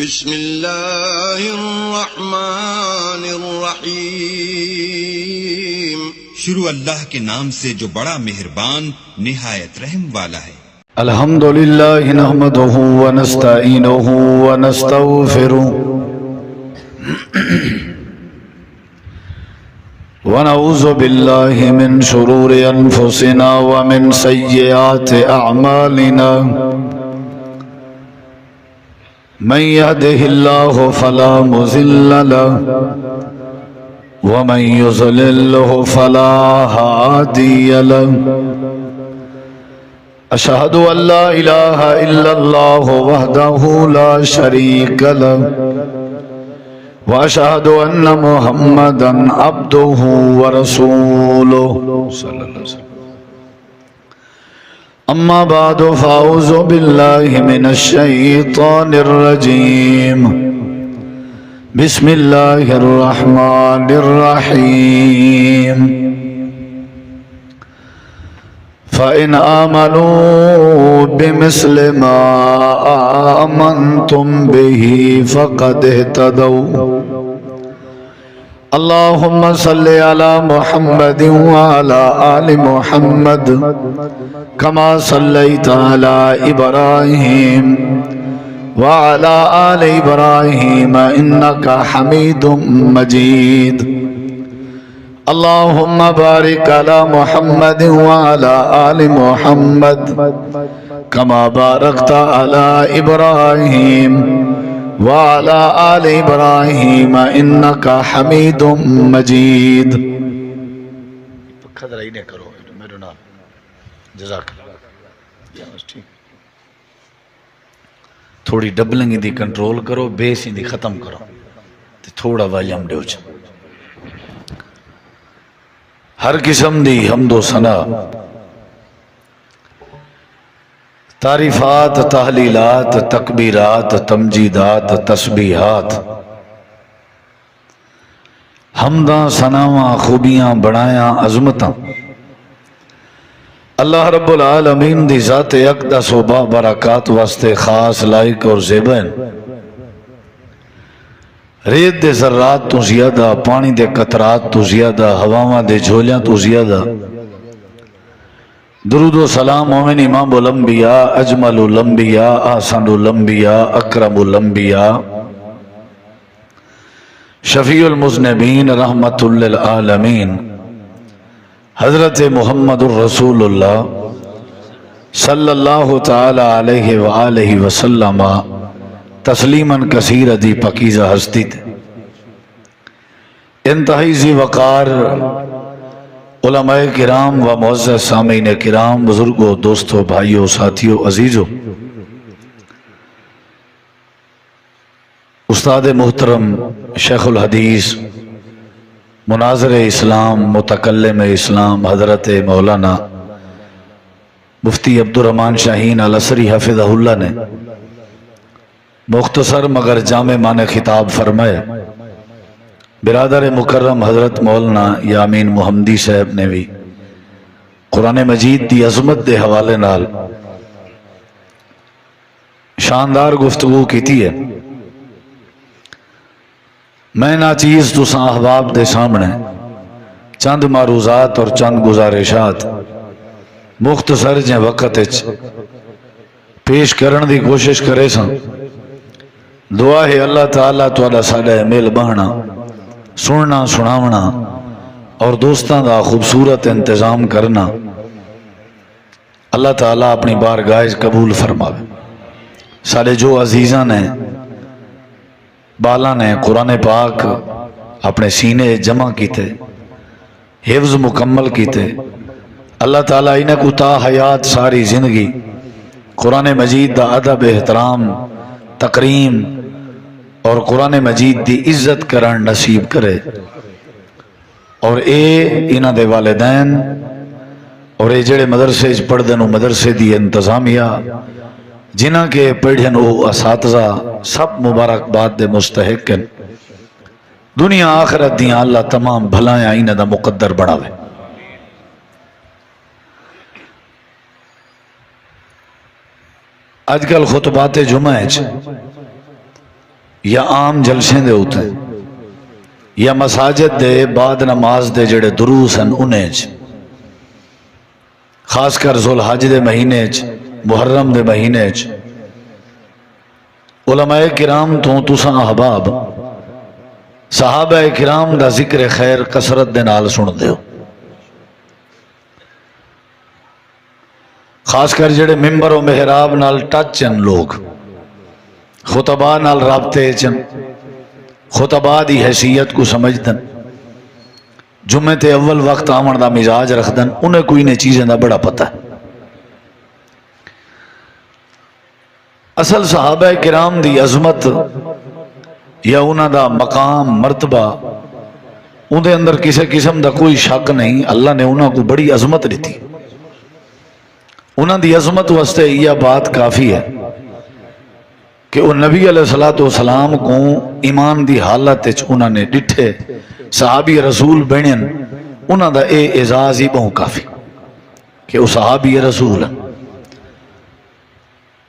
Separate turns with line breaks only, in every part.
بسم اللہ الرحمن الرحیم۔
شروع اللہ کے نام سے جو بڑا مہربان نہایت رحم والا ہے۔
الحمدللہ نحمدہ ونستعینہ ونستغفرہ ونعوذ باللہ من شرور انفسنا ومن سیئات اعمالنا من يهده الله فلا مضل له ومن يضلل فلا هادي له أشهد أن لا إله إلا الله وحده لا شريك له وأشهد أن محمدا عبده ورسوله صلى الله عليه وسلم أما بعد فأعوذ بالله من الشيطان الرجيم بسم الله الرحمن الرحيم فإن آمنوا بمثل ما آمنتم به فقد اهتدوا اللهم صل على محمد وعلى آل محمد كما صليت على إبراهيم وعلى آل إبراهيم إنك حميد مجيد اللهم بارك على محمد وعلى آل محمد كما باركت على إبراهيم وعلى آل إبراهيم إنك حميد مجيد خدر ہی کرو میرے نام جزاک اللہ تھوڑی ڈبلنگ دی کنٹرول کرو بیس دی ختم کرو تھوڑا والیوم دیو چا ہر قسم دی حمد و ثنا تعریفات تحلیلات تکبیرات تمجیدات تسبیحات حمداں ثناواں خوبیاں بڑایاں عظمتاں اللہ رب العالمین دی ذات اقدس و برکات واسطے خاص لائق اور زیبین ریت دے ذرات تو زیادہ پانی دے قطرات تو زیادہ ہواواں دے جھولیاں تو زیادہ درود و سلام مومن امام الانبیاء اجمل الانبیاء احسن الانبیاء اکرم الانبیاء شفیع المذنبین رحمت للعالمین حضرت محمد الرسول اللہ صلی اللہ تعالی علیہ وآلہ وسلم تسلیماً کثیر دی پکیزہ ہستی تھے انتہائی ذی وقار علماء کرام و معزز سامعین کرام بزرگوں دوستوں بھائیوں ساتھیوں عزیزوں استاد محترم شیخ الحدیث مناظر اسلام متکلم اسلام حضرت مولانا مفتی عبدالرحمن شاہین الاسری حفظہ اللہ نے مختصر مگر جامع معنی خطاب فرمائے برادر مکرم حضرت مولانا یامین محمدی صاحب نے بھی قرآن مجید دی عظمت دے حوالے نال شاندار گفتگو کیتی ہے میں نا چیز تو ساں احباب دے سامنے چند معروضات اور چند گزارشات مختصر جیں وقت پیش کرن دی کوشش کرے ساں دعا ہے اللہ تعالیٰ تعالیٰ ساڑھے میل بہنا سننا سناونا اور دوستاں دا خوبصورت انتظام کرنا اللہ تعالیٰ اپنی بارگاہ قبول فرماوے ساڑھے جو عزیزاں نے بالا نے قرآن پاک اپنے سینے جمع کیتے حفظ مکمل کیتے اللہ تعالیٰ انہیں کو تا حیات ساری زندگی قرآن مجید دا ادب احترام تکریم اور قرآن مجید دی عزت کرن نصیب کرے اور اے انہ دے والدین اور اے جڑے مدرسے پڑھ دنو مدرسے دی انتظامیہ جنہ کے پڑھن او اساتذہ سب مبارک بات دے مستحق ہیں دنیا آخرت دیاں اللہ تمام بھلایاں انہ دا مقدر بڑھاوے آج کل خطبات جمعہ یا عام جلسے دے ہوتے یا مساجد دے بعد نماز دے جڑے دروس ہیں انہیں خاص کر ذوالحج دے مہینے محرم دے مہینے علماء کرام تو تساں احباب صحابہ کرام دا ذکر خیر کثرت دے نال سن دیو، خاص کر جڑے ممبر و محراب نال ٹچ چن لوگ، خطبہ نال رابطے چن، خطبہ دی حیثیت کو سمجھدن، جمعے تے اول وقت آمن دا مزاج رکھدن، انہیں کوئی نے چیزیں دا بڑا پتہ ہے۔ اصل صحابہ کرام دی عظمت یا انہاں دا مقام مرتبہ ان دے اندر کسی قسم دا کوئی شک نہیں، اللہ نے انہاں کو بڑی عظمت دیتی، انہاں دی عظمت واسطے یہ بات کافی ہے کہ وہ نبی علیہ السلام کو ایمان دی حالت انہوں نے ڈٹھے صحابی رسول بنین، انہوں دا اے اعزاز ہی بہت کافی کہ وہ صحابی رسول ہیں۔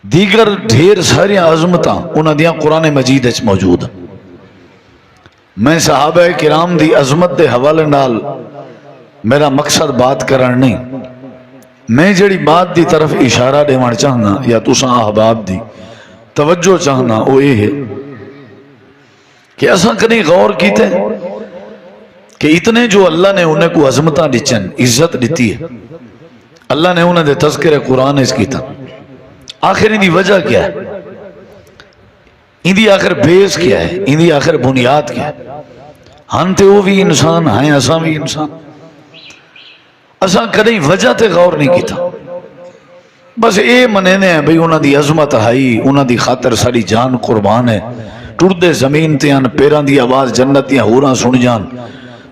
دیگر ڈھیر ساری عظمتاں انہوں دیاں قرآن مجید اچ موجود ہیں۔ میں صحابہ کرام دی عظمت دے حوالے نال میرا مقصد بات کرن نہیں، میں جڑی بات دی طرف اشارہ دیوان چاہنا یا تساں احباب دی توجہ چاہنا وہ یہ ہے کہ اساں کہیں غور کیتے کہ اتنے جو اللہ نے انہیں کو عظمتاں دچن عزت دیتی ہے، اللہ نے انہیں دے تذکر قرآن اس کیتا، آخر ان دی وجہ کیا ہے، ان دی آخر بیس کیا ہے، ان دی آخر بنیاد کیا ہے؟ ہن تے وہ بھی انسان ہیں، اساں بھی انسان، اساں کہیں وجہ تے غور نہیں کیتا، بس اے منینے ہیں بھئی انہاں دی عظمت ہائی، انہاں دی خاطر ساری جان قربان ہے، ٹردے زمین تے ان پیران دی آواز جنت دیاں حوراں سن جان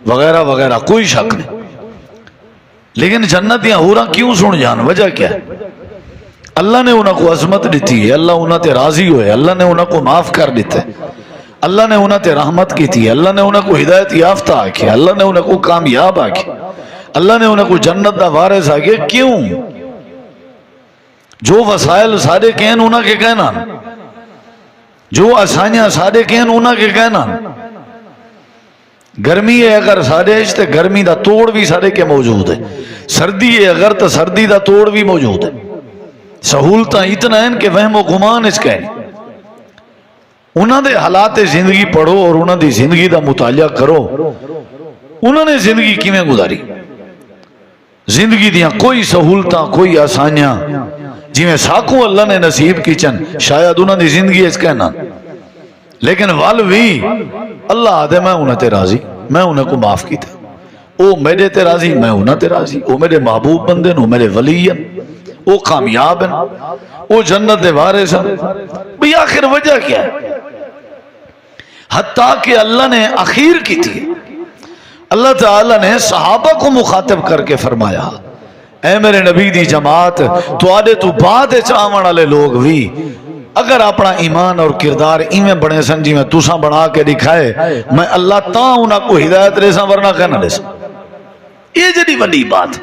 وغیرہ وغیرہ، کوئی شک نہیں، لیکن جنت دیاں حوراں کیوں سن جان؟ وجہ کیا ہے؟ اللہ نے انہاں کو عظمت دیتی ہے، اللہ انہاں تے راضی ہوئے، اللہ نے انہاں کو معاف کر دیتے، اللہ نے انہاں تے رحمت کی تھی، اللہ نے انہاں کو ہدایت یافتہ آکھے، اللہ نے انہاں کو کامیاب آکھے، اللہ نے انہاں کو جنت دا وارث آکھے۔ کیوں؟ جو وسائل سارے کہن انہاں کے کہنا، جو آسانیاں سارے کہن انہاں کے کہنا، گرمی ہے اگر سارے تو گرمی دا توڑ بھی سارے کے موجود ہے، سردی ہے اگر تو سردی دا توڑ بھی موجود ہے، سہولتاں اتنا ہیں کہ وہم و گمان اس کہیں۔ انہاں دے حالات زندگی پڑھو اور انہاں دی زندگی دا مطالعہ کرو، انہاں نے زندگی کیویں گزاری، زندگی دیاں کوئی سہولتاں کوئی آسانیاں جی میں ساکوں اللہ نے نصیب کی چن شاید انہوں نے زندگی اس کہنا، لیکن والوی اللہ آدھے میں انہیں تے راضی، میں انہیں کو معاف کی تھا، او میرے تے راضی، میں انہیں تے راضی، او میرے محبوب بندے او میرے ولی ہیں، او کامیاب ہیں، او جنت دے وارث ہیں۔ بھئی آخر وجہ کیا ہے؟ حتیٰ کہ اللہ نے اخیر کی تھی، اللہ تعالیٰ نے صحابہ کو مخاطب کر کے فرمایا، اے میرے نبی دی جماعت، تو آدھے تو بعد چاہون والے لوگ بھی اگر اپنا ایمان اور کردار ایمیں بڑے سن جی میں تساں بنا کے دکھائے، میں اللہ تاں انہاں کو ہدایت ریساں ورنہ کہنا ریساں۔ یہ جڑی بڑی بات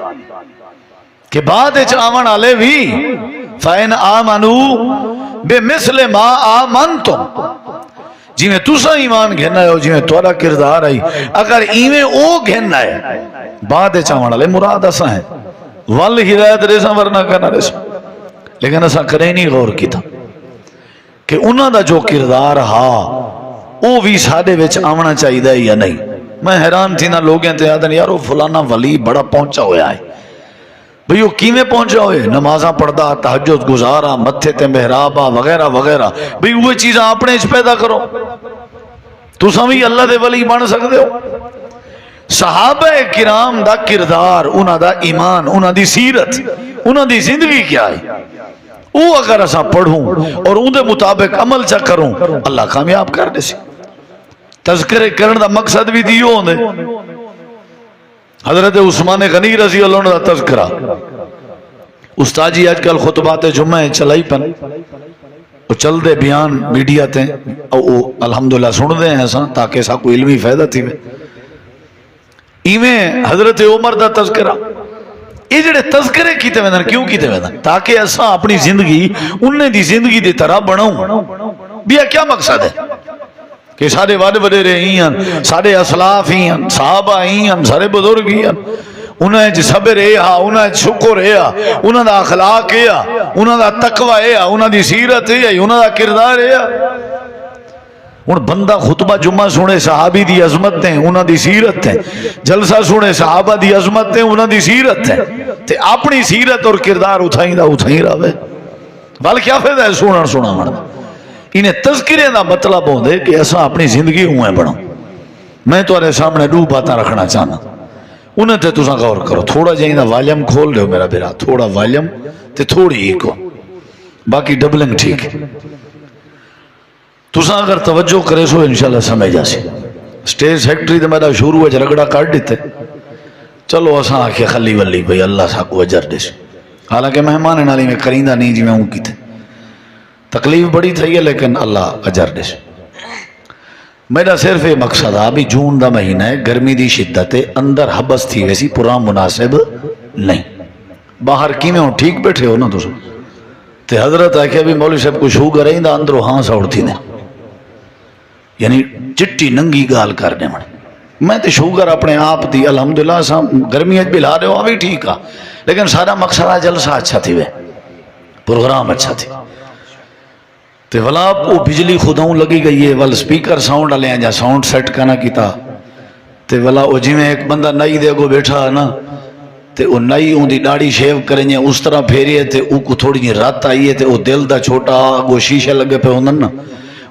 کہ بعد چاہون والے بھی فَإِنْ آمَنُوا بِمِثْلِ مَا آمَنْتُمْ، جی میں تساں ایمان گھننا ہے جی میں توڑا کردار آئی، اگر ایمیں او گھننا ہے بعد چاہون والے مراد اساں ہیں، وال ہدایت ریساں ورنہ کہنا ریساں۔ لیکن اساں کریں نہیں غور کی تھا کہ انہاں دا جو کردار ہا وہ بھی سادے وچ آونا چاہیے دا یا نہیں۔ میں حیران تھی نا لوگیں تے آدھن یارو فلانا ولی بڑا پہنچا ہویا ہے، بھئی وہ کیویں پہنچا ہوئے؟ نمازاں پڑھدا، تہجد گزارا، متھے تے محرابا وغیرہ وغیرہ، بھئی وہ چیزاں اپنے اچ پیدا کرو، تساں بھی اللہ دے ولی بن سکتے ہو۔ صحابہ کرام دا کردار، انہاں دا ایمان، انہاں دی سیرت، انہاں دی زندگی کیا ہے، وہ اگر اساں پڑھوں اور ان دے مطابق عمل چا کروں اللہ کامیاب کر دے سی۔ تذکرے کرن دا مقصد بھی دیو ہوندے، حضرت عثمان غنی رضی اللہ عنہ دا تذکرہ، استاد جی آج کل خطبات جمعہ چلائی پن، وہ چل دے بیان میڈیا تے الحمدللہ سن دے ہیں ساں تاکہ سا کو علمی فائدہ تھی میں ایویں حضرت عمر دا تذکرہ، یہ جڑے تذکرے کیتے ویندن کیوں کیتے ویندن؟ تاکہ ایسا اپنی زندگی انہیں دی زندگی دی طرح بناؤں۔ بیا کیا مقصد ہے؟ کہ سارے وڈ وڈیرے ہی ہیں، سارے اسلاف ہی ہیں، صحابہ ہی ہیں، سارے بزرگ ہی ہیں، انہیں جو صبر ہے، انہیں شکر ہے، انہیں دا اخلاق ہے، انہیں دا تقوی ہے، انہیں دی سیرت ہے، انہیں دا کردار ہے۔ ہن بندہ خطبہ جمعہ سنے صحابی دی عظمت ہیں، انہیں دی سیرت ہے، جلسہ سنے صحابہ دی عظمت ہیں، انہیں دی سیرت ہے، تے اپنی سیرت اور کردار اتھائیں رہے بل کیا فائدہ ہے سونا مرد۔ انہیں تذکرے دا مطلب ہوندے کہ ایسا اپنی زندگی ہوئے بڑھا۔ میں تمہارے سامنے دو باتاں رکھنا چاہنا، انہیں تے تساں غور کرو۔ تھوڑا جائیں دا والیم کھول لو میرا بیرا، تھوڑا والیم تے تھوڑی ایک ہو، باقی ڈبلنگ ٹھیک ہے۔ تساں اگر توجہ کرے سو انشاءاللہ سمجھ جاسی۔ سٹیج سیکٹری تے میرا شروع ہے رگڑا کاٹ دیتے، چلو اساں آکھے خلی ولی بھئی اللہ ساکو اجر دے سی، حالانکہ مہمان نالی میں کریندہ نہیں جی میں ہوں کی تھے، تکلیف بڑی تھی ہے لیکن اللہ اجر دے سی۔ میرا صرف یہ مقصد ہے، ابھی جون دا مہینہ ہے، گرمی دی شدت ہے، اندر حبس تھی ویسی پورا مناسب نہیں، باہر کی میں ہوں ٹھیک بیٹھے ہو نا تو تے حضرت ہے کہ ابھی مولوی صاحب کو شوگر ہے اندروں ہاں سوڑتی نے، یعنی چٹی ننگی گال کر دے میں تے شوگر اپنے آپ دی الحمدللہ سا گرمی بھی لا رہے ہو ابھی ٹھیک ہے، لیکن سارا مقصد جلسہ اچھا تھی وے، پروگرام اچھا تھی تے ولا وہ بجلی خوداؤں لگی گئی ہے، ول سپیکر ساؤنڈ والے ہیں جا ساؤنڈ سیٹ کرنا کیتا تے ولا وہ جی میں ایک بندہ نئی دے گو بیٹھا ہے نا تے وہ نئی اون دی داڑھی شیو کریں جے اس طرح پھیری ہے تے او کو تھوڑی جی رات آئی ہے تے وہ دل دا چھوٹا وہ شیشے لگے پہ ہوندن نا،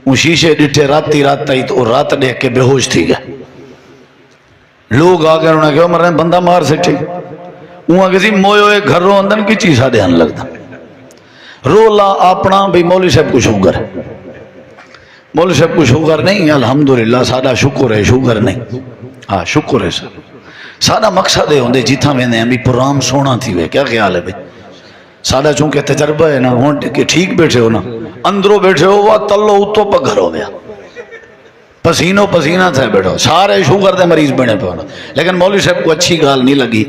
وہ شیشے ڈٹھے رات آئی تو وہ رات دیکھ کے بے ہوش تھی گئے، لوگ آگے انہوں نے کہا مرنے بندہ مار سکتے وہاں کسی مویو ایک گھر رو اندن کی چیزہ دے ہن لگتا رو اللہ اپنا بھی مولوی صاحب کو شوگر ہے، مولوی صاحب کو شوگر نہیں، الحمدللہ سادہ شکر ہے، شوگر نہیں، ہاں شکر ہے سر، سادہ مقصد ہے ہوندے جیتھا میں نے ہمیں پرام سونا تھی ہوئے، کیا خیال ہے بھئی سادہ چونکہ تجربہ ہے نا، ہون کہ ٹھیک بیٹھے ہو نا، اندروں بیٹھے ہو وہ تلو اتو پا گھر ہو گیا، پسینوں پسینہ تھے بیٹھو، سارے شوگر دے مریض بنے پہ ہونا، لیکن مولوی صاحب کو اچھی گال نہیں لگی،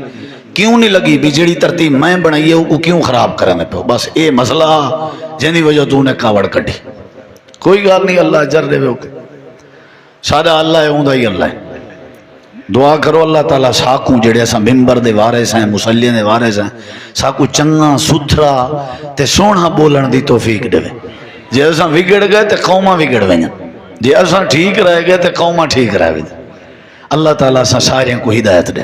کیوں نہیں لگی بھی جیڑی ترتیب میں بنائیے وہ کیوں خراب کرنے پہ، بس اے مسئلہ جنہی وجہ تو نے کاوڑ کٹی، کوئی گال نہیں، اللہ جر دے ہوگی، سادہ اللہ ہے ہوندہ ہی اللہ ہے، دعا کرو اللہ تعالیٰ ساکوں جڑے ایسا ممبر دے وارث ہیں، مسلیہ دے وارث ہیں، ساکوں چنگا ستھرا تے سونا بولن دی توفیق دے، جے ایسا وگڑ گئے تے قومہ وگڑ گئے، جے ایسا ٹھیک رہ گئے تے قومہ ٹھیک رہ گئے، اللہ تعالیٰ سارے کو ہدایت دے۔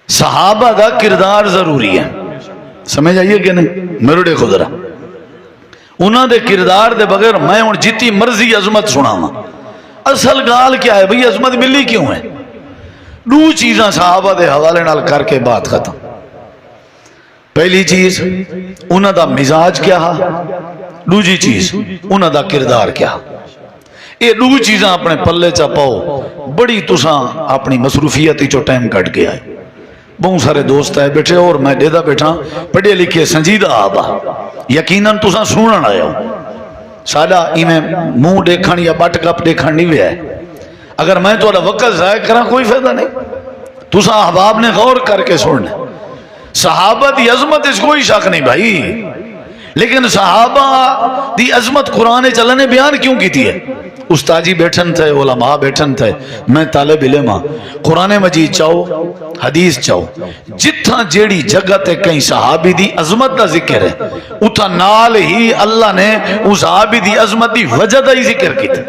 صحابہ دا کردار ضروری ہے، سمجھ آئیے کہ نہیں، میرے خود رہا انہوں دے کردار دے بغیر میں اور جتنی مرضی عظمت سنا ہوں، اصل گال کیا ہے بھئی عظمت ملی کیوں ہے؟ دو چیزاں صحابہ دے حوالے نال کر کے بات ختم۔ پہلی چیز انہوں دا مزاج کیا ہے، دوسری چیز انہوں دا کردار کیا، یہ دو چیزاں اپنے پلے چا پاؤ، بڑی تساں اپنی مصروفیتی چو ٹائم کٹ کے آئے، بہت سارے دوست آئے بیٹھے اور میں دیدہ بیٹھا پڑھے لکھے سنجیدہ آبا، یقیناً تساں سنن آئے ہو، سادہ میں منہ دیکھن یا بٹ گپ دیکھن نہیں بھی ہے، اگر میں تو وقت ضائع کرا کوئی فائدہ نہیں، تساں احباب نے غور کر کے سننے، صحابہ دی عظمت اس کوئی شک نہیں بھائی، لیکن صحابہ دی عظمت قرآن چلنے بیان کیوں کی تھی ہے؟ استاجی بیٹھن تھے، علماء بیٹھن تھے، میں طالب علم ہاں، قرآن مجید چاہو حدیث چاہو، جتھا جیڑی جگہ تے کہیں صحابی دی عظمت دا ذکر ہے اتھا نال ہی اللہ نے اس صحابی دی عظمت دی وجہ دا ہی ذکر کی تھی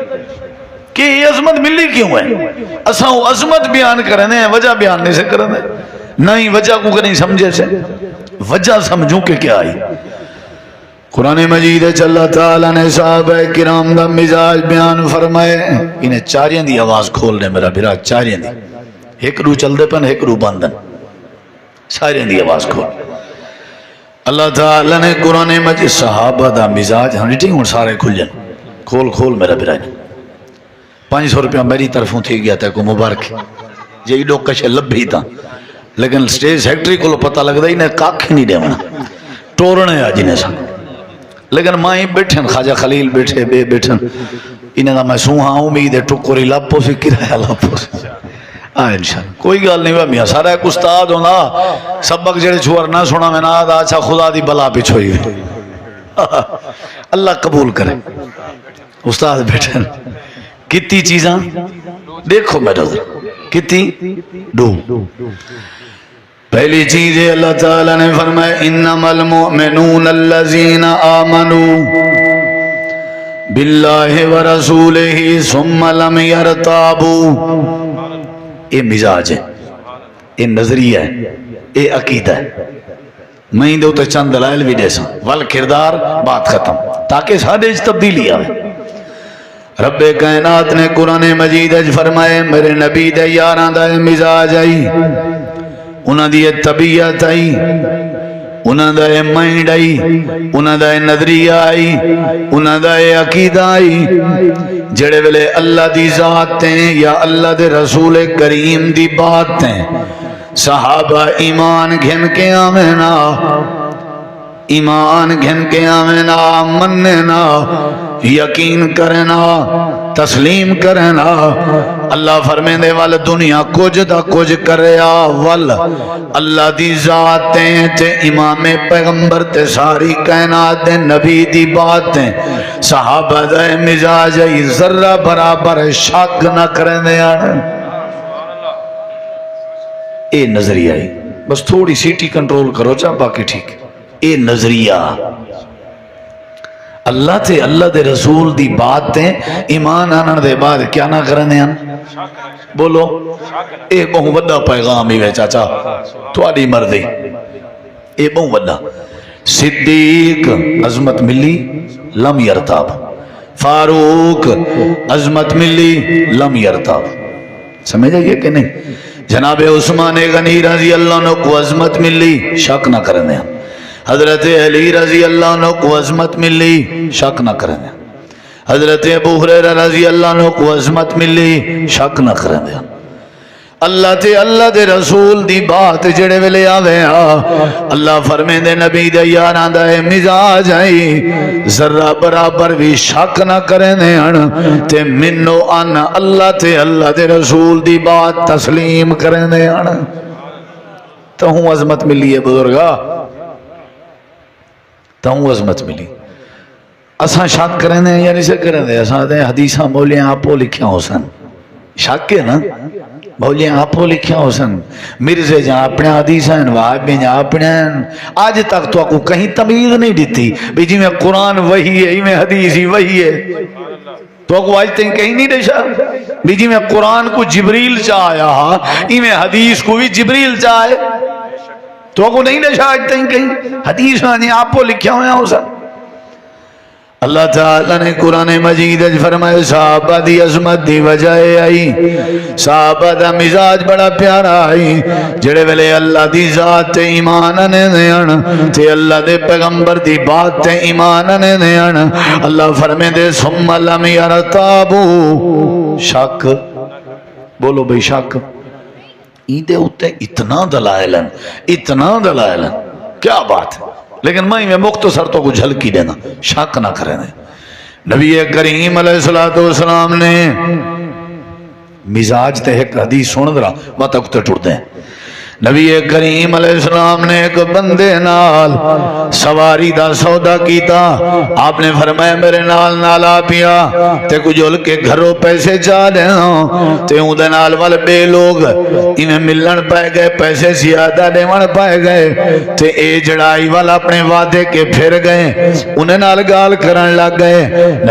کہ یہ عظمت ملی کیوں ہے، اساں وہ عظمت بیان کرنے ہیں، وجہ بیان نہیں سے کرنے، نہیں وجہ کو نہیں سمجھے سے، وجہ سمجھوں کہ کیا آئی۔ قرآن مجید اللہ تعالیٰ نے صحابہ کرام دا مزاج بیان فرمائے، انہیں چاریاں دی آواز کھول دے میرا بھرا، چاریاں دی ایک رو چل دے پن ایک رو بندن، چاریاں دی آواز کھول۔ اللہ تعالیٰ نے قرآن مجید صحابہ دا مزاج ہم نہیں ہوں سارے کھل جن، کھول میرا بھرا، 500 روپیہ میری طرفوں تھی گیا تھا کو مبارک، یہ لوگ کشے لب بھی تھا، لیکن سٹیج سیکٹری کو پتہ لگ دا انہیں کاکھ نہیں دے منا ٹورنے آج انہیں سا، لیکن مائیں بیٹھن خواجہ خلیل بیٹھے بے بیٹھن انہیں دا میں سوہاں امید ہے ٹکوری لاپو سی کرایہ لاپو سی انشاءاللہ کوئی گال نہیں ہوا میاں، سارا ایک استاد ہونا سبق جڑے چھوار نہ سونا میں نہ آدھا اچھا خدا دی بلا پچھوئی اللہ قبول کرے۔ استاد بیٹھے کتنی چیزاں دیکھو میرا کتنی دو پہلی چیز ہے اللہ تعالیٰ نے فرمایا انما المؤمنون الذین آمنوا باللہ ورسولہ ثم لم یرتابوا. یہ مزاج ہے، یہ نظریہ ہے، یہ عقیدہ ہے. میں دو تے چند دلائل بھی دے سا ول کردار بات ختم تاکہ سارے تبدیلی آئے. رب کائنات نے قرآن مجید اج فرمائے میرے نبی دے یاراں دا مزاج آئی، انہاں دی طبیعت آئی، انہاں دا مائنڈ آئی، انہاں دا نظریہ آئی، انہاں دا عقیدہ آئی. جڑے ویلے اللہ دی ذات ہیں یا اللہ دے رسول کریم دی بات ہیں صحابہ ایمان گھن کے آمنا، ایمان گھن کے آمنا، مننا، یقین کرنا، تسلیم کرنا. اللہ فرمیندے وال دنیا کچھ دا کچھ کریا ول اللہ دی ذاتیں تے امام پیغمبر تے ساری کائنات دے نبی دی باتیں صحابہ دے مزاج ذرہ برابر شک نہ کرنے آنے. اے نظریہ ہے، بس تھوڑی سیٹی کنٹرول کرو چاہ باقی ٹھیک. اے نظریہ اللہ تے اللہ دے رسول دی باتیں ایمان آنن دے بعد کیا نہ کرنے آن بولو. اے بہت بڑا پیغام ہی ہے چاچا تھوڑی مردی. اے بہت بڑا صدیق عظمت ملی لم یرتاب، فاروق عظمت ملی لم یرتاب. سمجھا یہ کہ نہیں؟ جناب عثمان غنی رضی اللہ عنہ کو عظمت ملی شک نہ کرنے آن. حضرت علی رضی اللہ عنہ کو عظمت ملی شک نہ کرنے. حضرت ابو ہریرہ رضی اللہ عنہ کو عظمت ملی شک نہ کرنے. اللہ تے اللہ دے رسول دی بات جڑے ویلے آوے اللہ فرمین دے نبی دے یاراں دا مزاج آئی ذرہ برابر بھی شک نہ کرنے تے منو ان اللہ تے اللہ دے رسول دی بات تسلیم کرنے. تو ہوں عظمت ملی ہے بزرگا، تو ہوں عظمت ملی. اساں شک کرنے یا نہیں سے کرنے؟ اساں دے حدیثاں مولیاں آپو لکھیا ہو سن. شک ہے نا بولیاں آپو لکھیا ہو سن. مرزے جہاں اپنے حدیث ہیں وہابی جہاں اپنے ہیں. آج تک تو کو کہیں تمیز نہیں دیتی بھی جی میں قرآن وہی ہے میں حدیث ہی وہی ہے. تو کو آج تک کہیں نہیں دیشا بھی جی میں قرآن کو جبریل چاہیا میں حدیث کو بھی جبریل چاہے. تو کو نہیں دیشا آج تک کہیں حدیث ہیں آپو لکھیا ہویا ہو سن. اللہ تعالیٰ نے قرآن مجید فرمائے صحابہ دی عظمت دی وجہ آئی، صحابہ دا مزاج بڑا پیارا آئی جڑے ویلے اللہ دی ذات تے ایمان آنے دیان تے اللہ دے پیغمبر دی بات تے ایمان آنے دیان. اللہ فرمائے دے ثم لم یرتابو شک. بولو بھئی شک. ایندے ہوتے اتنا دلائل ہیں، اتنا دلائل ہیں، کیا بات ہے. لیکن میں مختصر تو کو جھلکی دینا شک نہ کرنے. نبی کریم علیہ السلام نے مزاج تے ایک حدیث سن درا بات اکتے ٹوڑتے ہیں. نبی کریم علیہ السلام نے ایک بندے نال سواری دا سودا کیتا. آپ نے فرمایا میرے نال نالا پیا تے کجھول کے گھروں پیسے چاہ دے تے ہوں دے نال والے بے لوگ انہیں ملن پائے گئے پیسے زیادہ دیوان پائے گئے تے اے جڑائی والا اپنے وعدے کے پھر گئے انہیں نال گال کرن لگ گئے.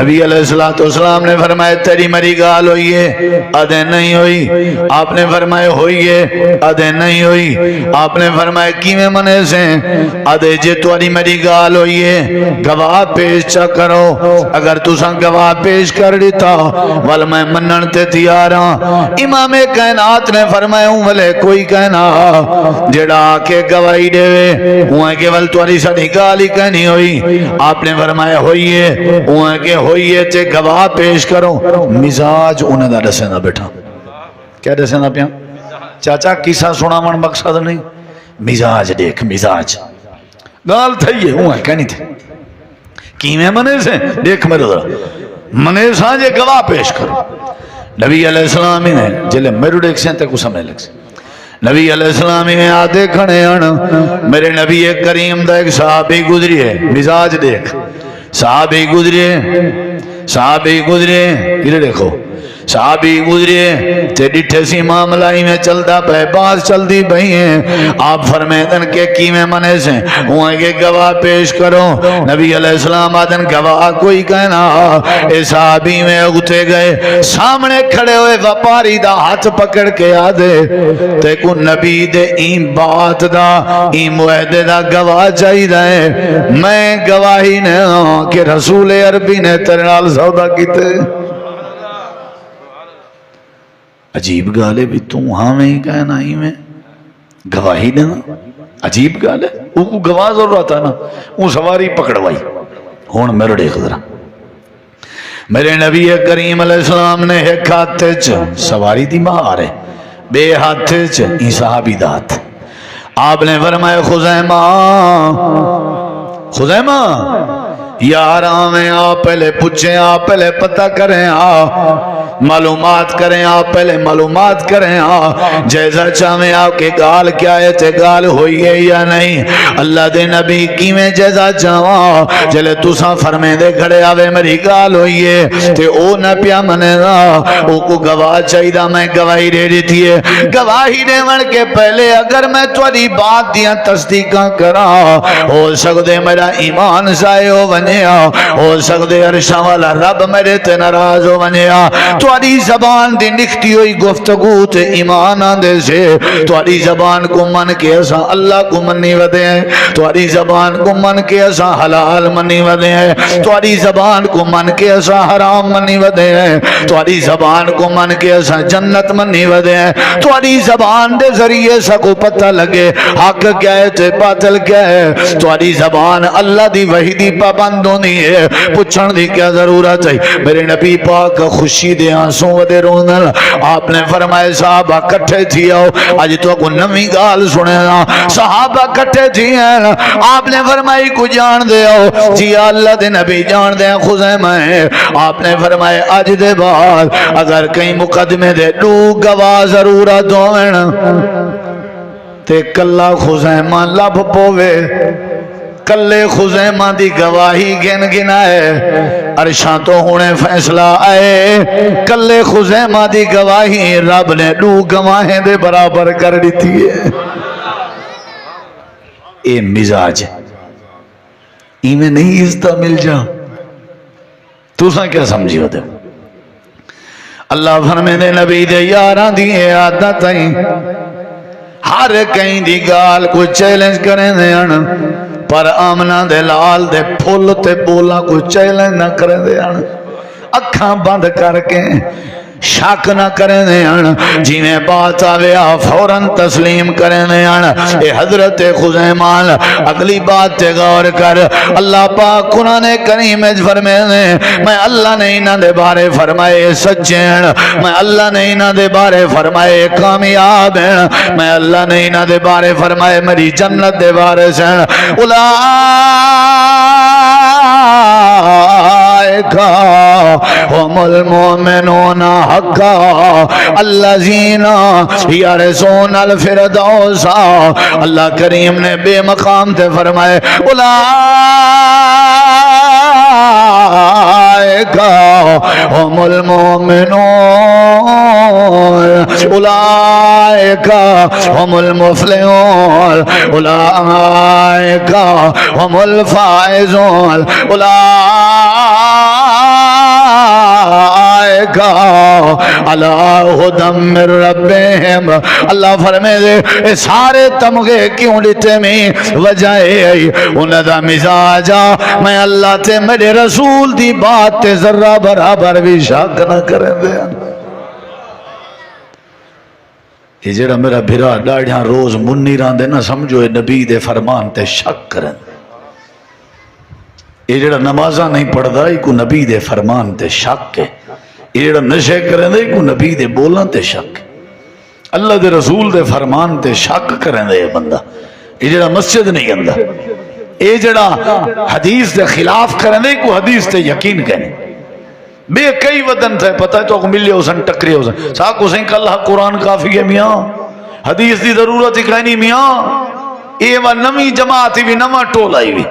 نبی علیہ السلام نے فرمایا تیری مری گال ہوئی ہے؟ آدھے نہیں ہوئی. آپ نے فرمایا ہوئی ہے؟ آدھے نہیں ہوئی. آپ نے فرمایا کیویں منے سے؟ آدھے جے تواری میری گال ہوئی ہے گواہ پیش چا کرو. اگر تساں گواہ پیش کر دیتا وال میں منن تے تیار ہاں. امام کائنات نے فرمایا ہوں ولے کوئی کہنا جڑا آکے گواہی دے ہوں کہ ول تواری ساڑھی گال ہی کہنی ہوئی. آپ نے فرمایا ہوئی ہے ہوں کہ ہوئی ہے تے گواہ پیش کرو. مزاج انہیں دا دسے نہ بیٹھا. کیا دسے نہ پیا؟ چاچا کیسا سنا من مقصد نہیں. مزاج دیکھ مزاج گال تھئی ہے ہوں کہنی تھے کیویں منے سے دیکھ میرے ذرا منے سانجے گواہ پیش کرو. نبی علیہ السلام نے جلے میرے دیکھ سے تے کو سمجھ لگ سے نبی علیہ السلام نے آدھے کھڑے میرے نبی کریم دا ایک صحابی گزری ہے. مزاج دیکھ صحابی گزری ہے. صحابی گزرے، ادھر دیکھو صحابی گزرے تے ڈٹھے سی معاملہ ہی میں چلتا پہ بات چلتی پئی ہیں. آپ فرمیدن کے کیویں منے سے وہاں کے گواہ پیش کرو. نبی علیہ السلام آدن گواہ کوئی کہنا. اے صحابی میں اگتے گئے سامنے کھڑے ہوئے وپاری دا ہاتھ پکڑ کے آدھے تے کو نبی دے این بات دا این معاہدے دا گواہ چاہی دائے. میں گواہی نے کہ رسول عربی نے تیرے نال سودا کیتے. عجیب گال ہے بھی تو ہاں میں ہی کہنا ہی میں گواہی دینا عجیب گال ہے. وہ کو گواہ ضرورت ہے نا. وہ سواری پکڑوائی ہون میرے دیکھ ذرا میرے نبی کریم علیہ السلام نے ایک ہاتھ سواری دی مار ہے بے ہاتھ ای صحابی دات. آپ نے فرمایا خزیمہ خزیمہ یار آمیں آپ پہلے پوچھیں آپ پہلے پتہ کریں معلومات کریں آپ پہلے معلومات کریں جیسا چاہیں آپ کے گال کیا ہے تے گال ہوئی ہے یا نہیں. اللہ دے نبی کی میں جیسا چاہاں جلے تُساں فرمیں دے کھڑے آوے میری گال ہوئی ہے تے او نہ پیا منے دا او کو گواہ چاہی دا میں گواہی دے دیتی ہے. گواہی دے من کے پہلے اگر میں تھوڑی بات دیاں تصدیقاں کرا ہو سکتے میرا ایمان سائے ہو ونیا ہو سکتے عرشاں والا رب میرے تے ناراض ہو ونیا. تھوڑی زبان دی نکھتی ہوئی گفتگو تے ایمان آندے سے تھوڑی زبان کو من کے ایسا اللہ کو منی ودے ہیں. تھوڑی زبان کو من کے ایسا حلال منی ودے ہیں. تھوڑی زبان کو من کے ایسا حرام منی ودے ہیں. تھوڑی زبان کو من کے ایسا جنت منی ودے ہیں. تھوڑی زبان دے ذریعے سا کو پتہ لگے حق کیا ہے تے باطل کیا ہے. تھوڑی زبان اللہ دی وحی دی پابندوں نہیں ہے. پوچھن دی کیا ضرورت ہے. میرے نبی پاک خوشی دے آنسوں ودے رونل. آپ نے فرمائے صحابہ کٹھے تھی آؤ آج تو کو نمی گال سنے نا. صحابہ کٹھے تھی ہیں. آپ نے فرمائی کو جان دے آؤ جی اللہ دے نبی جان دے خزیمہ ہے. آپ نے فرمائے آج دے بعد اگر کہیں مقدمے دے دو گواہ ضرورت ہوئے تے کلا خزیمہ لب پوے کلے خزیمہ دی گواہی گن گنائے عرشاں تو ہونے فیصلہ آئے. کلے خزیمہ دی گواہی رب نے دو گواہیں دے برابر کر دیتی ہے. اے مزاج ایمیں نہیں عزتہ مل جا تو ساں کیا سمجھی ہوتے. اللہ فرمے دے نبی دے یاراں دی عادت ہیں ہر کہیں دی گال کو چیلنج کریں دے ان پر آمنہ دے لال دے پھول تے بولا کو چیلنج نہ کریں دے ان. اکھاں بند کر کے شک نہ کریں دے ان جی میں بات آویا فوراں تسلیم کریں دے ان. اے حضرت خزیمان اگلی بات تے غور کر. اللہ پاک قرآن کریم فرمائے دے میں اللہ نے انہ دے بارے فرمائے سچے ہیں. میں اللہ نے انہ دے بارے فرمائے کامیاب ہیں. میں اللہ نے انہ دے بارے فرمائے میری جنت دے بارے سے هم المؤمنون حقا الذين يرثون الفردوس. اللہ کریم نے بے مقام تے فرمائے اولئک هم المؤمنون اولئک هم المفلحون اولئک هم الفائزون علی ھدی من ربہم. اللہ فرمائے دے سارے تمغے کیوں لیتے میں وجہ ہے انہاں دا مزاجا میں اللہ تے میرے رسول دی بات تے ذرہ برابر بھی شک نہ کریں دے. یہ جڑا میرا بھرا ڈاڑیاں روز منی ران دے نہ سمجھو اے نبی دے فرمان تے شک کریں. یہ جڑا نمازہ نہیں پڑھ دا کو نبی دے فرمان تے شک ہے. یہ جڑا نشے کریں دے کو نبی دے بولن تے شک. اللہ دے رسول دے فرمان تے شک کریں دے بندہ. یہ جڑا مسجد نہیں اندہ یہ جڑا حدیث دے خلاف کریں دے کو حدیث تے یقین کہنے. بے کئی ودن تھے پتہ ہے تو کو ملے ہو سن ٹکرے ہو سن ساکھ حسین کا اللہ قرآن کافی ہے میاں حدیث دی ضرورت ہی کہنی میاں. یہ وہ نمی جماعت بھی نما ٹول آئی بھی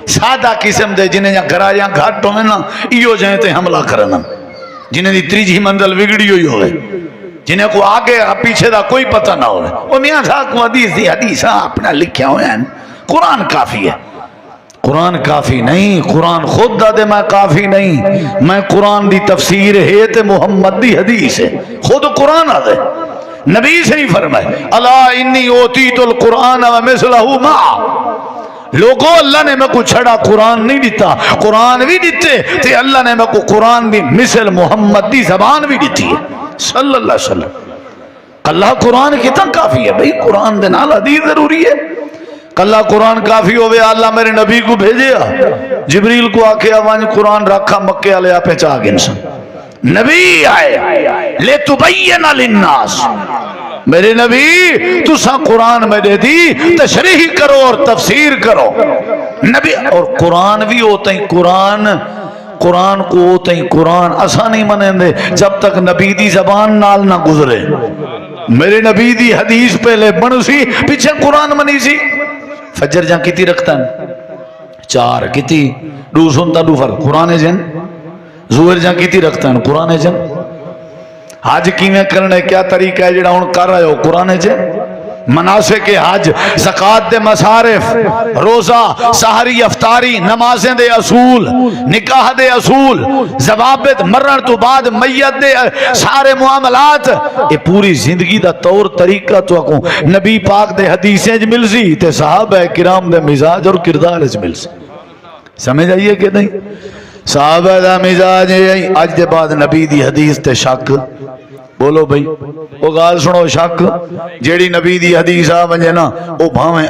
سادہ قسم دے جنہیں یا گھراجاں گھٹ ہوئے نا ایو جائیں تے حملہ کرنا، جنہیں دی تریجی منزل بگڑی ہوئی ہوئے، جنہیں کو آگے پیچھے دا کوئی پتہ نہ ہوئے، وہ میاں صاحب کو حدیث اپنا لکھیا ہوئے ہیں، قرآن کافی ہے۔ قرآن کافی نہیں، قرآن خود دا دے میں کافی نہیں، میں قرآن دی تفسیر ہے تے محمد دی حدیث ہے، خود قرآن آ دے نبی سے ہی فرمائے الا انی اوتیت القرآن ومثلہ معہ، لوگوں اللہ نے میں کو چھڑا قرآن نہیں دیتا، قرآن بھی دیتے تے اللہ نے میں کو قرآن دی مثل محمد دی زبان بھی دیتی ہے صلی اللہ علیہ وسلم۔ اللہ قرآن کتنا کافی ہے بھئی، قرآن دے نال حدیث ضروری ہے۔ اللہ قرآن کافی ہوئے، اللہ میرے نبی کو بھیجیا، جبریل کو آکے آوان قرآن رکھا مکے والے آپ چاہ گنسن، نبی آئے لے تبین للناس، میرے نبی تو سا قرآن میں دے دی تشریح کرو اور تفسیر کرو نبی، اور قرآن بھی ہوتا ہی قرآن کو ہوتا ہی قرآن ایسا نہیں منیں دے جب تک نبی دی زبان نال نہ گزرے، میرے نبی دی حدیث پہلے بن سی پیچھے قرآن منی سی۔ فجر جہاں کتی رکھتا ہے 4 کتی دو سنتا دو فرق قرآن جن، زہر جہاں کتی رکھتا ہے قرآن جن، حج کیویں کرنے کیا طریقہ ہے جڑا ہن کر رہے ہو قرآن جن، مناسک حج، زکات دے مصارف، روزہ، سحری افطاری، نمازیں دے اصول، نکاح دے اصول، ضوابط، مرن تو بعد میت دے سارے معاملات، یہ پوری زندگی دا طور طریقہ تو اکوں نبی پاک دے حدیثیں جو مل سی تے صحابہ کرام دے مزاج اور کردار جو مل سی، سمجھ آئیے کہ نہیں؟ صحابہ دا مزاج ہے، آج دے بعد نبی دی حدیث تے شک، بولو بھئی وہ گال سنو، شک جیڑی نبی دی حدیث آ ونجے نا وہ بھاویں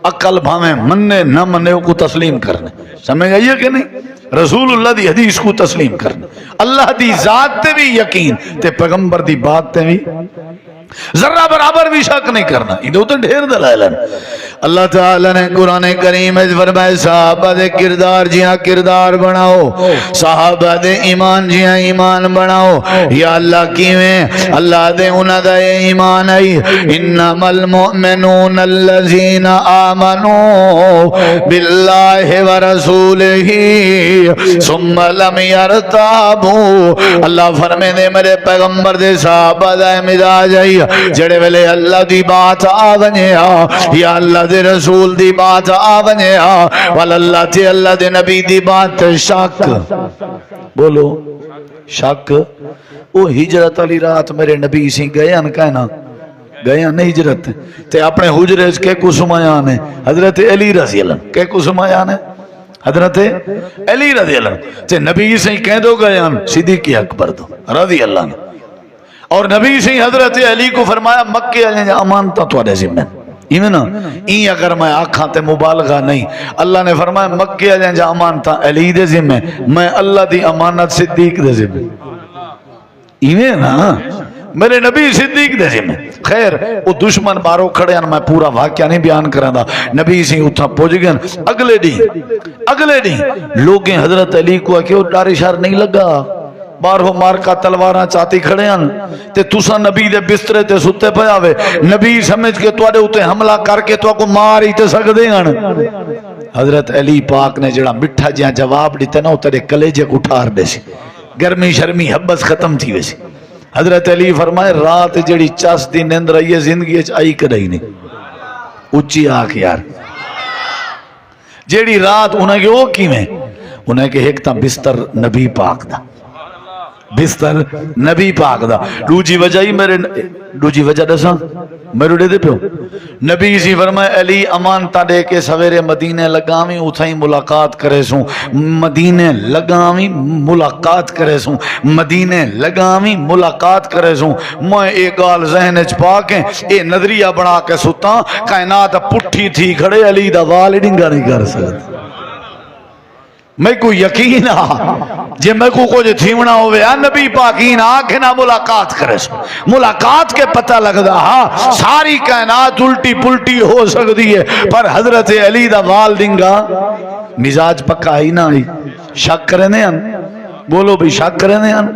عقل بھاویں مننے نہ مننے کو تسلیم کرنے، سمجھ آئیے کہ نہیں؟ رسول اللہ دی حدیث کو تسلیم کرنے، اللہ دی ذات تے بھی یقین تے پیغمبر دی بات تے بھی ذرہ برابر بھی شک نہیں کرنا، ادھو تو ڈھیر دلائل ہیں۔ اللہ تعالیٰ نے قرآن کریم میں فرمائے صحابہ دے کردار جیاں کردار بناؤ، صحابہ دے ایمان جیاں ایمان بناؤ، یا اللہ کیویں اللہ دے انہاں دا ایمان آئی، انما المؤمنون الذین آمنوا باللہ ورسولہ ثم لم یرتابوا، اللہ فرمے دے میرے پیغمبر دے صحابہ دا مزاج آئی جڑے ویلے اللہ دی بات آونے یا اللہ دے رسول دی بات آونے واللہ تے اللہ دے نبی دی بات شک، بولو شک۔ وہ ہجرت علی رات میرے نبی سی گئے ان کہنا گئے ان ہجرت تے اپنے حجرے کے کسمایان ہے حضرت علی رضی اللہ کے کسمایان ہے حضرت علی رضی اللہ تے نبی سے کہہ دو گئے ان صدیق اکبر دو رضی اللہ نے، اور نبی سے حضرت علی کو فرمایا مکے والے امانت تواڈے ذمہ، ایویں نا این اگر میں آکھاں تے مبالغہ نہیں، اللہ نے فرمایا مکے والے امانت علی دے ذمہ، میں اللہ دی امانت صدیق دے ذمہ، ایویں نا میرے نبی صدیق دے ذمہ۔ خیر وہ دشمن بارو کھڑے ہیں، میں پورا واقعہ نہیں بیان کرا دا، نبی سے اتھا پہنچ گئے، اگلے دی لوگیں حضرت علی کو کہ وہ ڈاری شار نہیں لگا، بارہو مار کا تلواراں چاہتی کھڑے ہیں تے تسا نبی دے بسترے تے ستے پہ آوے، نبی سمجھ کے تو آدھے اتے حملہ کر کے تو آکو مار ہی تے سکدے ہیں۔ حضرت علی پاک نے جڑا مٹھا جہاں جواب دیتے نا اترے کلیجے کو اٹھار دے سی، گرمی شرمی حبس ختم تھی ویسی۔ حضرت علی فرمائے رات جڑی چاس دی نیند رہی ہے زندگی اچ آئی کدئی نہیں، اچھی آکھ یار جڑی رات انہیں کہ وہ کیویں، انہیں کہ ایک تا بستر نبی پاک دا، بستر نبی پاک دا، دوجی وجہ ہی میرے دوجی وجہ دساں میرے دے پیو نبی سی فرمائے علی امانتا دے کے سویرے مدینے لگاویں اتھائی ملاقات کرے سوں، مدینے لگاویں ملاقات کرے سوں، مدینے لگاویں ملاقات کرے سوں، میں ایک گال ذہن چ پا کے اے نظریہ بنا کے ستا کائنات پٹھی تھی کھڑے علی دا وال ڈنگا نہیں کر سکتا، میں کو یقین جے میں کو کچھ تھیونا ہوئے نبی پاکین آنکھ نہ ملاقات کرے سو، ملاقات کے پتہ لگدا ہاں ساری کائنات الٹی پلٹی ہو سکتی ہے پر حضرت علی دا وال دنگا مزاج پکا ہی نہ آئی، شک کرنے ہیں بولو بھی شک کرنے ہیں۔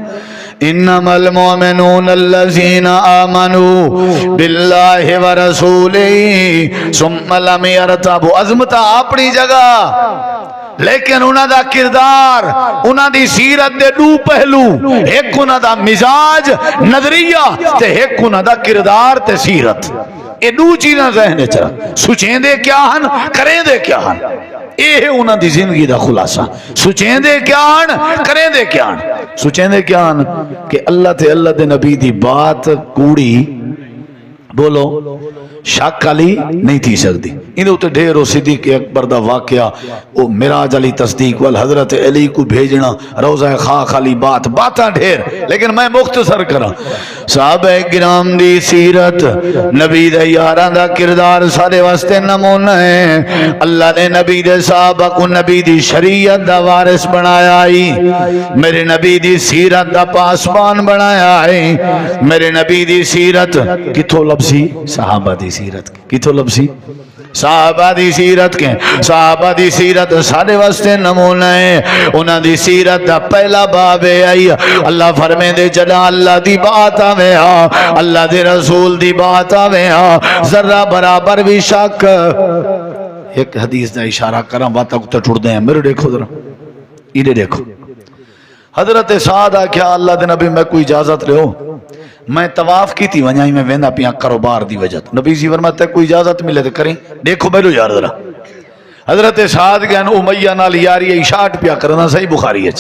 انما المؤمنون الذين آمنوا بالله ورسوله ثم لم يرتابوا. عظمت اپنی جگہ لیکن انہاں دا کردار انہاں دی سیرت دے دو پہلو، ایک انہاں دا مزاج نظریہ تے ایک انہاں دا کردار تے سیرت. یہ دو چیزاں ذہن چ سوچیں دے کیا ہن کریں دے کیا ہن. یہ انہاں دی زندگی دا خلاصہ. سوچیں دے کیا ہن کریں دے کیا ہن. سوچیں دے کیا ہن کہ اللہ تے اللہ دے نبی دی بات کوڑی بولو شک علی نہیں تھی سکتی. ان اتنے ڈھیر و صدیق اکبر دا واقعہ او معراج علی تصدیق وال حضرت علی کو بھیجنا روزہ خاک علی باتاں ڈھیر، لیکن میں مختصر کرا. صحابہ کرام دی سیرت نبی دے یاراں دا کردار سارے واسطے نمونہ ہے. اللہ نے نبی دے صحابہ کو نبی دی شریعت دا وارث بنایا ہے. میرے نبی دی سیرت دا پاسبان بنایا ہے. میرے نبی دی سیرت کتھوں لبسی؟ صحابہ دی سیرت کتھوں لبسی؟ صحابہ دی سیرت کے. صحابہ دی سیرت سارے واسطے نمونہ ہے. انہاں دی سیرت دا پہلا باب ہے آئی اللہ فرمے دے جدا اللہ دی بات آوے ہاں، اللہ دے رسول دی بات آوے ہاں، ذرہ برابر بھی شک. ایک حدیث دا اشارہ کرام باتاں کو ٹوڑ دیں. میرے دیکھو ذرا ادھر دیکھو. حضرت سعد کیا اللہ دے نبی میں کوئی اجازت رہو، میں طواف کی تھی ونجائی میں ویندہ پیاں کاروبار دی وجہ. نبی جی فرماتے کوئی اجازت ملے تو کریں. دیکھو بیلو یار ذرا. حضرت سعد گئن امیہ نال یاری اشاعت پیا کرنا صحیح بخاری ہے.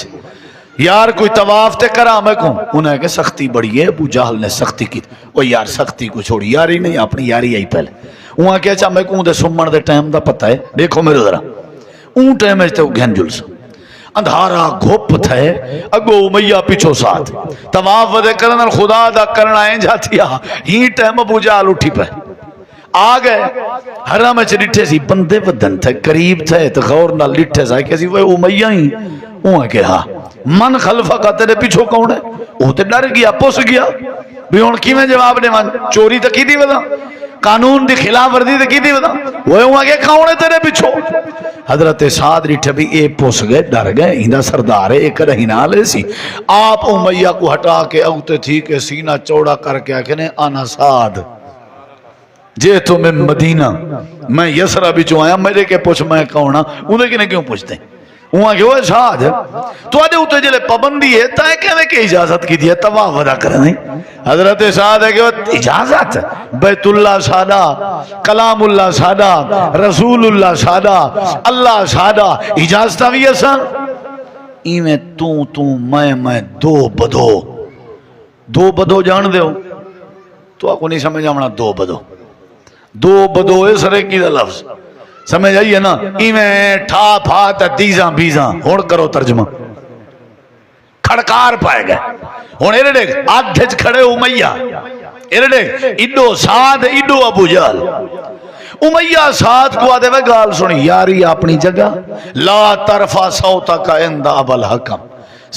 یار کوئی طواف تے کرا میں کہوں. انہیں کہ سختی بڑی ہے. ابو جہل نے سختی کی. وہ یار سختی کو چھوڑی، یاری نہیں اپنی یاری آئی پہلے. وہاں کیا چاہ میں کہوں دے سمن دے ٹائم دا پتہ ہے. دیکھو میرے ذرا اون ٹائم ہے تو گھن جلس اندھارا گھوپ تھے اگو امیہ پیچھو ساتھ طواف ودے کرنا خدا دا کرنا ہے جاتی ہی ٹائم ابو جہل اٹھی پہ آ گئے. حرم میں ڈٹھے سی بندے بدن تھے قریب تھے تو غور نہ لٹھے سائے کسی وہ امیہ ہی وہاں کہ ہاں من خلفہ کا تیرے پیچھو کون ہے. وہ تے ڈر گیا پس گیا بھی ہن کی میں جواب دے من چوری تو کی دی ودا قانون دی خلاف ورزی تے کی دی ودا وہ وہاں کہ کون ہے تیرے پیچھو. حضرت سعد ریٹھے بھی اے پوس گئے ڈر گئے. ہندہ سردار ہے ایک رہینا لے سی. آپ امیہ کو ہٹا کے اوتے تھی کہ سینہ چوڑا کر کے آکھنے آنا سعد جے تو میں مدینہ میں یسرہ بھی جو آیا میرے کے پوچھ میں کہونا انہیں کنے کیوں پوچھتے ہیں. وہاں کہ وہ سعد تو آدھے ہوتے جلے پابندی ہے تائیں کہنے کہ اجازت کی دیا طواف ودا کرنے. حضرت سعد ہے کہ وہ اجازت بیت اللہ سادہ کلام اللہ سادہ رسول اللہ سادہ اللہ سادہ اجازتہ بھی ایسا ایمیں تو میں دو بدو جان دے ہو تو آپ کو نہیں سمجھا منا دو بدو اس ریکی دا لفظ سمجھ آئیے نا. ایمیں ٹھا پھا تا دیزاں بیزاں ہون کرو ترجمہ کھڑکار پائے گئے. ہون ایرے دیکھ آدھج کھڑے امیہ ایرے دیکھ ایڈو سعد ایڈو ابو جہل. امیہ سعد کو آدھے وہ گال سنی یاری اپنی جگہ لا طرفہ سوتا کا اندہ ابا الحکم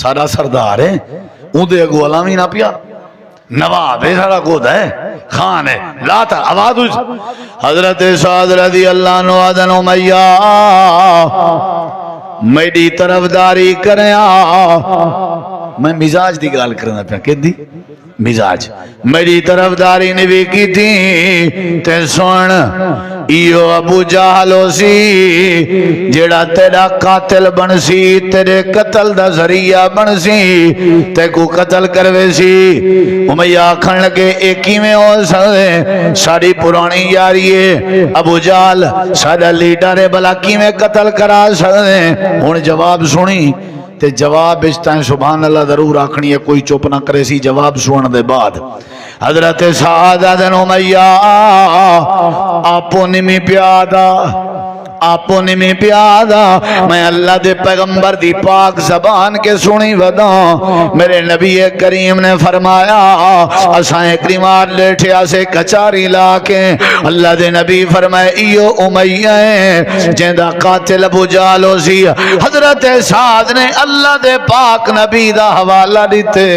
سارا سردار ہے اندھے اگو علامی نہ پیا نواب ہے سارا گود ہے خان ہے لا تر آواز ہوئی. حضرت سعد رضی اللہ عنہ آدن امیہ میری طرف داری کریں. میں مزاج دی گال کرنا پیا کہ دی مزاج میری طرف داری نے بھی کی تھی تے سن ایو ابو جہلو سی جیڑا تیرا قاتل بن سی تیرے قتل دا ذریعہ بن سی تے کو قتل کروے سی. امیہ آکھن لگے ایکی میں ہو سکے ساری پرانی یاری ہے ابو جہل سارا لیڈر ہے بلا کی میں قتل کرا سکے. ہن جواب سنی تے جواب بچتائیں سبحان اللہ ضرور آکھنی ہے کوئی چپ نہ کرے سی. جواب سوڑن دے بعد حضرت سعد آدن امیہ آپو نمی پیادا میں اللہ دے پیغمبر دی پاک زبان کے سنی وداں. میرے نبی کریم نے فرمایا اسائیں کریمات لیٹھے آسے کچاری لاکے اللہ دے نبی فرمائے ایو امیہ ہے جیندہ قاتل ابو جہل ہو سی. حضرت سعد نے اللہ دے پاک نبی دا حوالہ دیتے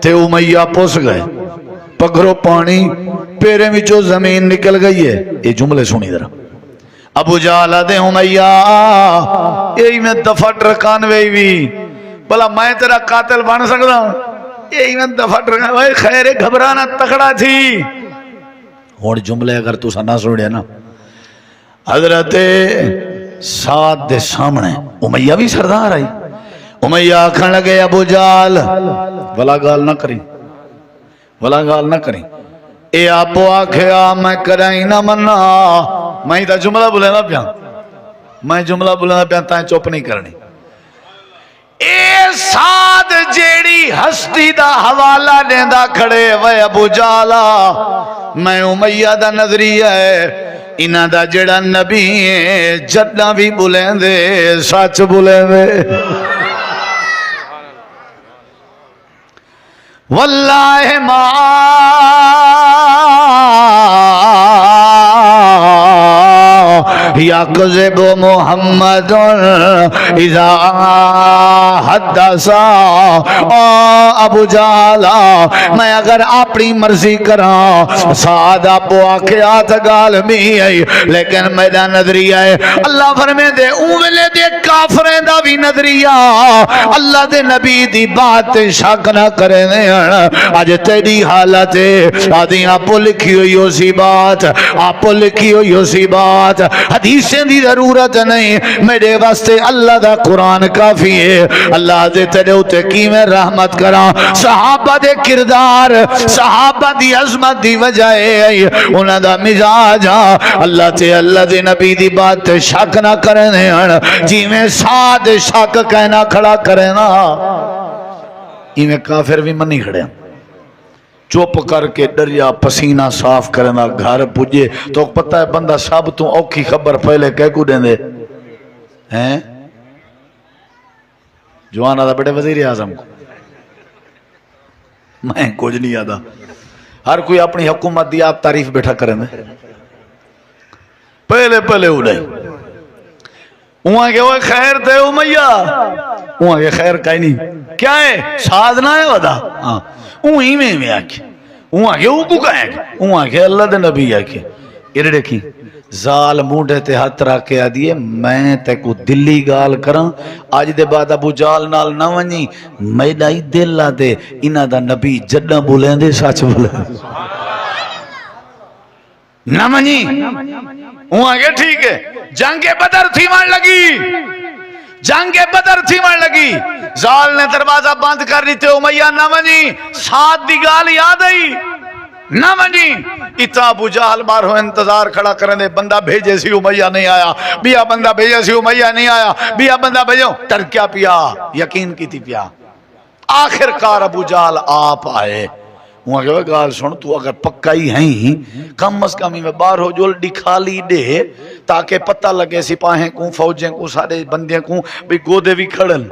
تے امیہ پوس گئے پگھرو پانی پیرے میں جو زمین نکل گئی ہے. یہ جملے سنی ذرا ابو جہل دے امیہ یہی میں دفع ٹرکانوے بھی بلا میں تیرا قاتل بن سکتا یہی میں دفعہ رہا ہے خیر گھبرانا تکڑا تھی ہون جملے اگر تو نہ سنیا نا حضرت سعد دے سامنے امیہ بھی سردار آئی امیہ آکھن لگے ابو جال بلا گال نہ کریں بلا گال نہ کریں اے آپو آکھیا میں کرائیں نہ مننا میں تا جملہ بولینا پیا میں جملہ بولینا پیا تائیں چوپ نہیں کرنی اے سعد جیڑی ہستی دا حوالہ دیندہ کھڑے وے ابو جالا میں امیہ دا نظریہ ہے انہ دا جڑا نبی ہے جدہ بھی بولیں دے سچ بولیں دے واللہ ما یکذب محمد اذا حدثا ابو جالا میں اگر اپنی مرضی کراں سعد ابو آخیات گال بھی ہے لیکن میرا نظریہ ہے اللہ فرمے دے اونویلے دے کافریں دا بھی نظریہ اللہ دے نبی دی بات شک نہ کرے دے آج تیری حالت ہے آدھی آپ لکھی ہوئی اسی بات آپ لکھی ہوئی اسی بات حدیثیں دی ضرورت نہیں میرے واسطے اللہ دا قرآن کافی ہے اللہ دے تیرے ہوتے کی میں رحمت کراں صحابہ دے کردار صحابہ دی عظمت دی وجہ ہے انہاں دا مزاج اللہ تے اللہ دے نبی دی بات شک نہ کرنے جی میں ساتھ شک کہنا کھڑا کرے نا میں کافر بھی منی کھڑے چوپ کر کے ڈریا پسینہ صاف کرنا گھر پجے تو پتہ ہے بندہ سب تو اوکھی خبر پہلے کہہ کو دیں دے ہیں جوانا دا بیٹے وزیر اعظم کو میں کچھ نہیں یادا ہر کوئی اپنی حکومت دی آپ تعریف بیٹھا کریں دے پہلے اڑے وہاں کہ وہ خیر تے امیہ وہاں کہ خیر کہیں نہیں کیا ہے سادنا ہے ودا وہی میں آکھے وہاں کہ وہ کو کہیں وہاں کہ اللہ دے نبی آکھے ارڑے کی زال مونڈے تے ہاتھ راکے آدھیے میں تے کو دلی گال کرن آج دے بعد ابو جال نال نہ ونی میڈا ہی دل لا دے انہ دا نبی جڈا بولیں دے سچ بولیں نہ ونی وہاں کہ ٹھیک ہے جنگ بدر تھی مان لگی جنگ بدر تھی مان لگی زال نے دروازہ بند کر لیتے امیہ نہ ونی ساتھ دی گال یاد آئی نہ ونی اتنا ابو جہل بارہو انتظار کھڑا کرنے بندہ بھیجے سی امیہ نہیں آیا بیا بندہ بھیجے سی امیہ نہیں آیا بیا بندہ بھیجو ٹرکیا پیا یقین کی تھی پیا آخر کار ابو جہل آپ آئے وہاں کہ گال سن تو اگر پکا ہی ہیں کم از کم میں بارہو جول دکھالی دے تاکہ پتہ لگے سپاہیں کو فوجیں کو سارے بندیاں کو بھی گودے بھی کھڑن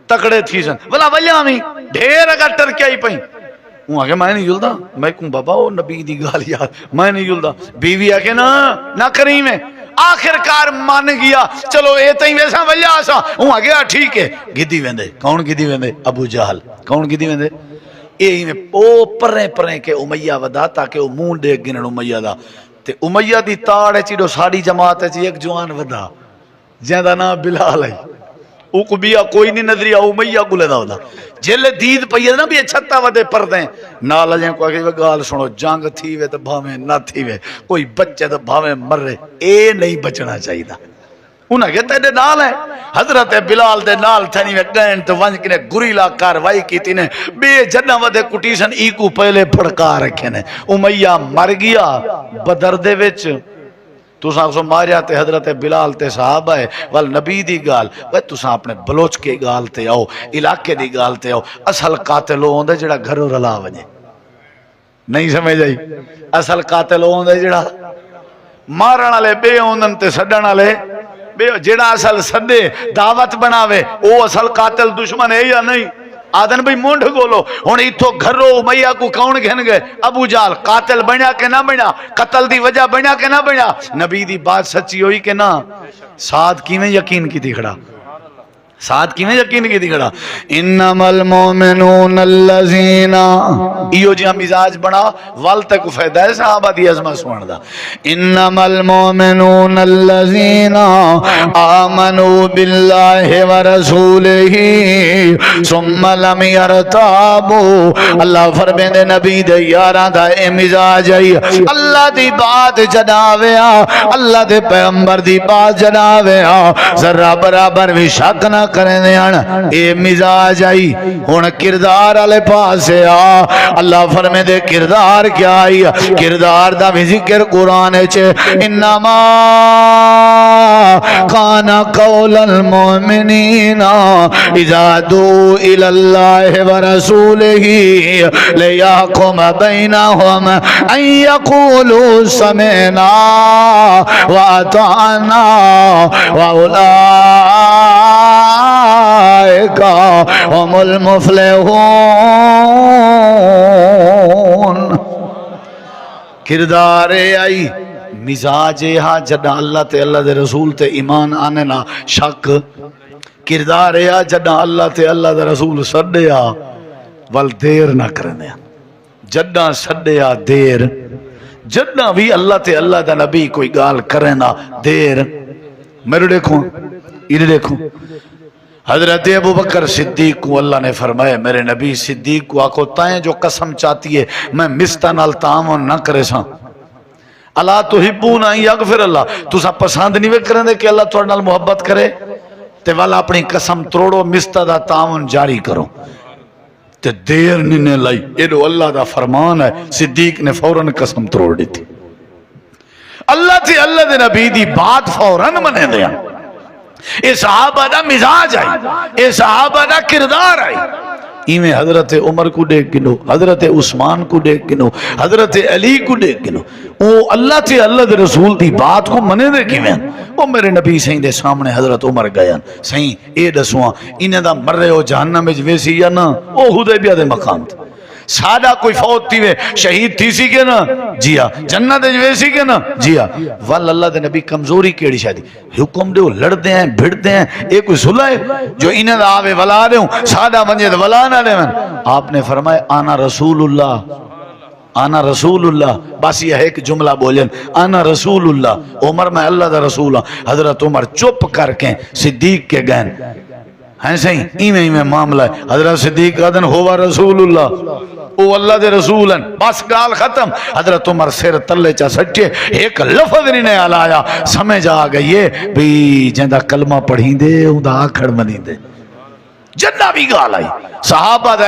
تکڑے تھی سن بلا ولیاں میں ڈھیر اگر ٹرکیا ہی پہیں وہاں کہ میں نہیں جلدا میں کہوں بابا وہ نبی دی گال یاد میں نہیں جلدا بیوی آکے نہ کریں میں آخر کار مان گیا چلو اے تائیں ویسا ولیاں آسا وہاں کہ ٹھیک ہے گدی ویندے کون گدی ویندے ابو جہل کون گدی ویندے اے میں او پریں کے امیہ ودا تاکہ وہ مون دے گنن امیہ دا تے امیہ دی تاڑ ہے چیڑو ساڑی جماعت ہے چی ایک جوان ودا جیندہ نا بلال ہے او کو بیا کوئی نہیں نظریہ امیہ کو لیدا ودا جیلے دید پہیے نا بھی چھتا ودے پر دیں نالا جائیں کو آگے گال سنو جانگ تھی وے تو بھاویں نہ تھی وے کوئی بچے تو بھاویں مر رہے اے نہیں بچنا چاہیے دا انہاں کہتے ہیں نال ہے حضرت بلال دے نال تھنی میں گئن تو ونج کنے گریلا کاروائی کی تھی نے بے جنہ ودے کٹیشن ای کو پہلے پھڑکا رکھے نے امیہ مر گیا بدر دے وچ تو سو ماریا تے حضرت بلال تے صحابہ ہے وال نبی دی گال وہ تو اپنے بلوچ کے گال تے آؤ علاقے دی گال تے آؤ اصل قاتل ہوندے جڑا گھروں رلا وجے نہیں سمجھ آئی اصل قاتل ہوندے جڑا مارن والے بے ہوندن تے سڈن والے جڑا اصل سدے دعوت بناوے او اصل قاتل دشمن ہے یا نہیں آدن بھئی مونڈ گولو ہون ایتھو گھرو امیہ کو کون گھن گئے ابو جال قاتل بنیا کہ نہ بنیا قتل دی وجہ بنیا کہ نہ بنیا نبی دی بات سچی ہوئی کہ نہ ساتھ کی میں یقین کی تھی کھڑا ساتھ کی میں یقین کی کھڑا انما المؤمنون الذین ایو جی مزاج بنا ول تک فائدہ ہے صحابہ دی عظمت سنن دا انما المؤمنون الذین آمنوا باللہ ورسولہ ثم لم يرتابوا اللہ فرمیندے نبی دے یاراں دا اے مزاج ہے اللہ دی بات جناویا اللہ دے پیغمبر دی بات جناویا ذرا برابر بھی شک نہ کریں دیان اے مزاج آئی ہون کردار والے پاس آ اللہ فرمے دے کردار کیا آئی کردار دا بھی ذکر قرآن چھے انما کان قول المؤمنین اذا دو الاللہ ورسولہ لیحکم بینہم ان یقولوا سمعنا واطعنا هم المفلحون کردار آئی مزاج ہاں جڑا اللہ تے اللہ دے رسول تے ایمان آنے نا شک کردار آ جڑا اللہ تے اللہ دے رسول سڈیا ول دیر نہ کرنے جڑا سڈیا دیر جڑا بھی اللہ تے اللہ دا نبی کوئی گال کرے نا دیر میرے دیکھو ادھر دیکھو حضرت ابو بکر صدیق کو اللہ نے فرمایا میرے نبی صدیق کو آکو تائیں جو قسم چاہتی ہے میں مستہ نال تعاون نہ کرے ساں اللہ تحبون ان یغفر اللہ تو سا پسند نہیں کریں دے کہ اللہ تھوڑے نال محبت کرے تے والا اپنی قسم تروڑو مستہ دا تعاون جاری کرو تے دیر نہیں لائی ایڈو اللہ دا فرمان ہے صدیق نے فوراً قسم تروڑ دی تھی اللہ تے اللہ دے نبی دی بات فوراً منے دیا اے صحابہ دا مزاج آئی اے صحابہ دا کردار آئی ایمیں حضرت عمر کو دیکھ گنو حضرت عثمان کو دیکھ گنو حضرت علی کو دیکھ گنو او اللہ تے اللہ دے رسول دی بات کو منے دے کی میں وہ میرے نبی سہیں دے سامنے حضرت عمر گیا سہیں اے دسواں انہیں دا مر رہے ہو جہنم میں جویسی یا نا او حدیبیہ دے مقام تھا سادہ کوئی فوت تھی وے شہید تھی سی کے نا جی ہاں جنت جویسی کے نا جی ہاں وال اللہ دے نبی کمزوری کیڑی شادی حکم دے وہ لڑتے ہیں بھڑتے ہیں ایک کوئی صلح ہے جو انہیں دا آوے ولا دے ہوں سادہ بنجے دا ولا نہ دے من آپ نے فرمایا آنا رسول اللہ آنا رسول اللہ بس یہ ایک جملہ بولیں آنا رسول اللہ عمر میں اللہ دا رسول ہوں حضرت عمر چپ کر کے صدیق کے گئن ہیں صحیح ایمیں معاملہ ہے حضرت صدیق قدن ہوا رسول اللہ او اللہ دے رسول ہیں بس گال ختم حضرت عمر سر تلے چا سچے ایک لفظ نہیں آلایا سمجھ آ گئی ہے بھی جندہ کلمہ پڑھیں دے اندہ آکھڑ منی دے جنہ بھی گال آئی صحابہ دا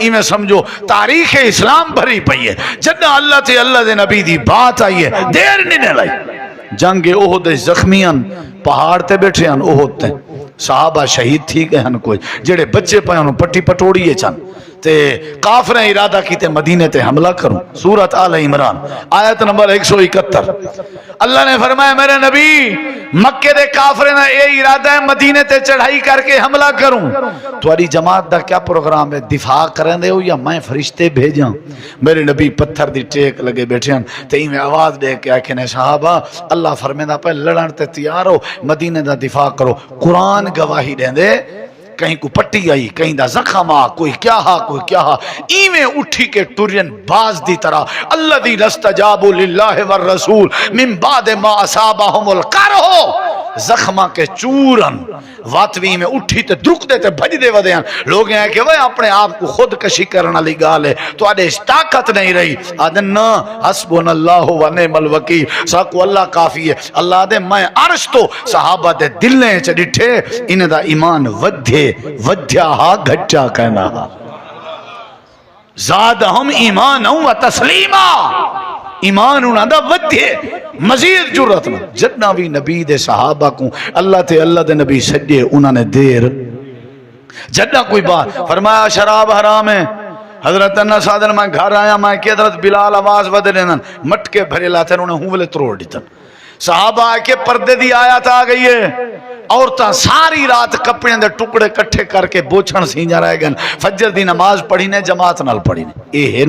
ایمیں سمجھو تاریخ اسلام بھری پئی ہے جنہ اللہ تے اللہ دے نبی دی بات آئی ہے دیر نہیں لائی جنگ احد زخمیان پہاڑ تے بیٹھے ہیں احد تے صحابہ شہید تھی گئے ہیں کوئی جڑے بچے پائے انہوں پٹی پٹوڑی ہے چند تے کافریں ارادہ کی تے مدینے تے حملہ کروں سورت آل عمران آیت نمبر 171 اللہ نے فرمایا میرے نبی مکے دے کافریں اے ارادہ ہے مدینے تے چڑھائی کر کے حملہ کروں تمہاری جماعت دا کیا پروگرام ہے دفاع کریں دے ہو یا میں فرشتے بھیجاں میرے نبی پتھر دی ٹیک لگے بیٹھے ہیں تے میں آواز دے کے آکھنے صحابہ اللہ فرمیدہ پہ لڑن تے تیار ہو مدینے دا دفاع کرو قرآن گواہی دیں دے کہیں کو پٹی آئی کہیں دا زخم آ کوئی کیا ہا کوئی کیا ہا ایویں اٹھی کے ٹورین باز دی طرح الذین استجابوا للہ والرسول من بعد ما اصابہم القرح زخمہ کے چورن واتوی میں اٹھی تے درک دیتے بھج دے ودیاں لوگ ہیں کہ وہ اپنے آپ کو خود کشی کرنا لی گالے تو آدھے اس طاقت نہیں رہی آدھے نا حسبنا اللہ و نعم الوکیل ساکو اللہ کافی ہے اللہ دے میں عرش تو صحابہ دے دلیں چڑھے انہیں دا ایمان ودھیا ہا گھٹا کہنا ہا زادہم ایمان و تسلیمہ ایمان انہاں دا ودھے مزید جرت میں جتنا بھی نبی دے صحابہ کو اللہ تے اللہ دے نبی سجے انہاں نے دیر جتنا کوئی بات فرمایا شراب حرام ہے حضرت انہا صادر میں گھر آیا میں کہ حضرت بلال آواز بدے لینا مٹکے بھرے لاتے انہوں نے ہونولے تروڑ دیتا صحابہ آئے کہ پردے دی آیات آ گئی ہے عورتاں ساری رات کپڑے دے ٹکڑے کٹھے کر کے بوچھن سینجا رہ گئے فجر دی نماز پڑھی نے جماعت نال پڑھی نے اے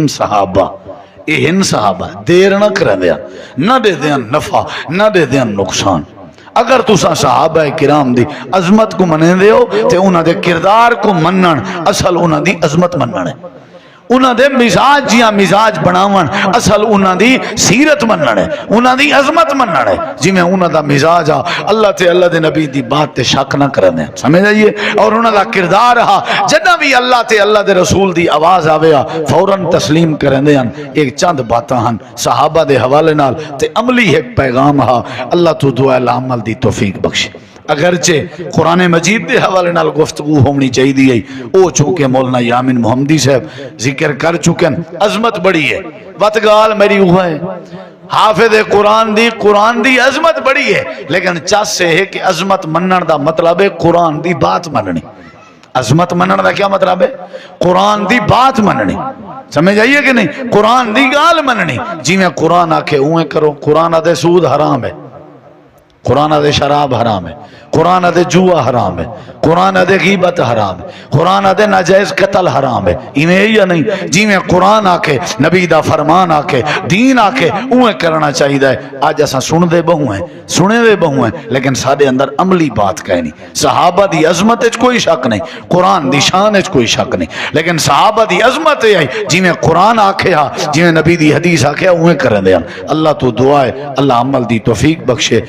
ہن صحابہ دیر نہ کر دیا نہ دے دیا نفع نہ دے دیا نقصان اگر تساں صحابہ کرام دی عظمت کو منندے ہو تے انہاں دے کردار کو منن اصل انہاں دی عظمت منن ہے، انہاں دے مزاج جیاں مزاج بناون اصل انہاں دی سیرت منن ہے، انہاں دی عظمت منن ہے، جی میں انہاں دا مزاج آ اللہ تے اللہ دے نبی دی بات تے شک نہ کرنے، سمجھ آئیے، اور انہاں دا کردار ہا جنہ بھی اللہ تے اللہ دے رسول دی آواز آویا فوراً تسلیم کرنے ہیں۔ ایک چند باتاں ہن صحابہ دے حوالے نال تے عملی ایک پیغام ہا، اللہ تو دعا عمل دی توفیق بخشے۔ اگرچہ قرآن مجید دے حوالے نال گفتگو ہونی چاہی دی ہے، او چونکہ مولانا یامین محمدی صاحب ذکر کر چکن عظمت بڑی ہے، وطگال میری وہ ہے حافظ قرآن دی عظمت بڑی ہے، لیکن چاس سے ہے کہ عظمت منن دا مطلب ہے قرآن دی بات مننی، عظمت منن دا کیا مطلب ہے؟ قرآن دی بات مننی، سمجھ آئیے کہ نہیں؟ قرآن دی گال مننی، جی میں قرآن آکھے اویں کرو، قرآن آدھے سود حرام ہے، قرآن آدھے شراب حرام ہے، قرآن آدھے جوا حرام ہے، قرآن آدھے غیبت حرام ہے، قرآن آدھے ناجائز قتل حرام ہے، ایویں یا نہیں؟ جی میں قرآن آکے نبی دا فرمان آکے دین آکے اوہیں کرنا چاہیے ہے۔ آج ایسا سن دے بہو ہیں، سنے دے بہو ہیں، لیکن سارے اندر عملی بات کہہ نہیں۔ صحابہ دی عظمت اچ کوئی شک نہیں، قرآن دی شان اچ کوئی شک نہیں، لیکن صحابہ دی عظمت ہے جی میں قرآن آکے ہاں، جی میں نبی دی حدیث آکے ہاں اوہیں کرن دے ہاں۔ اللہ تو دعا ہے اللہ عمل دی توفیق بخشے۔